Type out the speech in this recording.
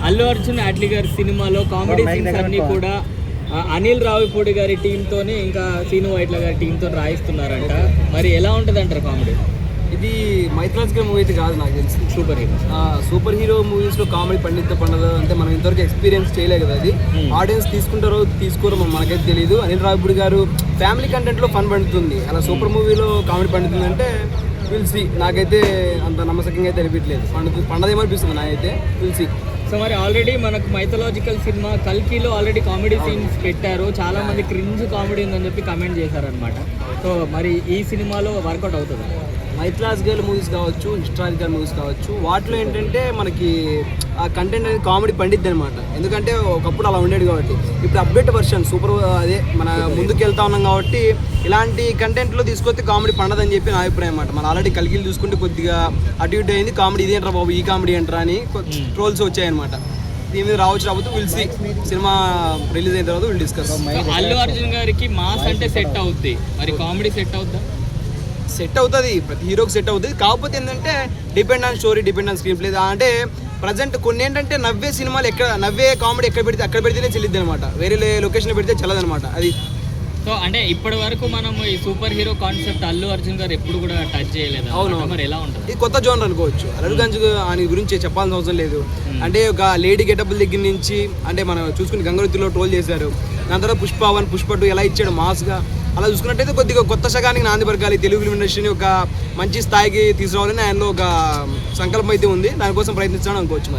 అల్లు అర్జున్ అట్లీ గారి సినిమాలో comedy scenes అన్ని కూడా అనిల్ రావిపూడి గారి టీంతోనే ఇంకా సీను వైట్ల గారి టీంతో రాయిస్తున్నారంట. మరి ఎలా ఉంటుంది అంటారు కామెడీ? ఇది మైథలాజికల్ మూవీ అయితే కాదు, నాకు తెలిసి సూపర్ హీరో మూవీస్లో కామెడీ పండిత అంటే మనం ఇంతవరకు ఎక్స్పీరియన్స్ చేయలేదు కదా. అది ఆడియన్స్ తీసుకుంటారో తీసుకోరో మనకైతే తెలియదు. అనిల్ రావిపూడి గారు ఫ్యామిలీ కంటెంట్లో ఫన్ పండుతుంది, అలా సూపర్ మూవీలో కామెడీ పండుతుంది అంటే పిలిచి నాకైతే అంత నమ్మకంగా అయితే అనిపించలేదు. పండదేమో అనిపిస్తుంది నాకైతే పిలిచి. సో మరి ఆల్రెడీ మనకు మైథలాజికల్ సినిమా కల్కిలో ఆల్రెడీ కామెడీ సీన్స్ పెట్టారు, చాలా మంది క్రింజ్ కామెడీ ఉందని చెప్పి కమెంట్ చేశారనమాట. సో మరి ఈ సినిమాలో వర్కౌట్ అవుతుంది? మైథలాజికల్ మూవీస్ కావచ్చు, హిస్టారికల్ మూవీస్ కావచ్చు, వాటిలో ఏంటంటే మనకి ఆ కంటెంట్ అనేది కామెడీ పండిద్ది అనమాట. ఎందుకంటే ఒకప్పుడు అలా ఉండేది కాబట్టి. ఇప్పుడు అప్డేట్ వర్షన్ సూపర్ అదే మన ముందుకు వెళ్తా ఉన్నాం కాబట్టి ఇలాంటి కంటెంట్లో తీసుకొస్తే కామెడీ పండదని చెప్పి నా అభిప్రాయం అనమాట. మనం ఆల్రెడీ కలిగిలు చూసుకుంటే కొద్దిగా అటు ఇటు అయింది, కామెడీ ఇదేంట్రా బాబు ఈ కామెడీ ఏంట్రా అని ట్రోల్స్ వచ్చాయన్నమాట. దీని మీద రావచ్చు విల్సి సినిమా రిలీజ్ అయిన తర్వాత విల్ డిస్కస్. అల్లు అర్జున్ గారికి మాస్ అంటే సెట్ అవుద్ది, మరి కామెడీ సెట్ అవుద్దా? సెట్ అవుతుంది, ప్రతి హీరోకి సెట్ అవుతుంది. కాకపోతే ఏంటంటే depend on story, depend on screen play. అంటే ప్రజెంట్ కొన్ని ఏంటంటే నవ్వే సినిమాలు నవ్వే కామెడీ ఎక్కడ పెడితే అక్కడ పెడితేనే చెల్లిద్ది అనమాట, వేరే లొకేషన్ పెడితే చెల్లదనమాట అది. సో అంటే ఇప్పటి వరకు మనం ఈ super hero concept Allu Arjun గారు ఎప్పుడు కూడా టచ్ చేయలేదు. అవును, మరి ఎలా ఉంటుంది? ఇది కొత్త జోనర్ అనుకోవచ్చు. అల్లు అర్జున్ ఆయన గురించి చెప్పాల్సిన అవసరం లేదు. అంటే ఒక లేడీ గెటబుల్ దగ్గర నుంచి అంటే మనం చూసుకుని గంగవతిలో ట్రోల్ చేశారు, దాని తర్వాత పుష్ప 2 ఎలా ఇచ్చాడు మాస్గా. అలా చూసుకున్నట్టయితే కొద్దిగా కొత్త శకానికి నాంది పలకాలి, తెలుగు ఫిల్మ్ ఇండస్ట్రీని ఒక మంచి స్థాయికి తీసుకురావాలని ఆయనలో ఒక సంకల్పం అయితే ఉంది. దానికోసం ప్రయత్నించాలని అనుకోవచ్చు.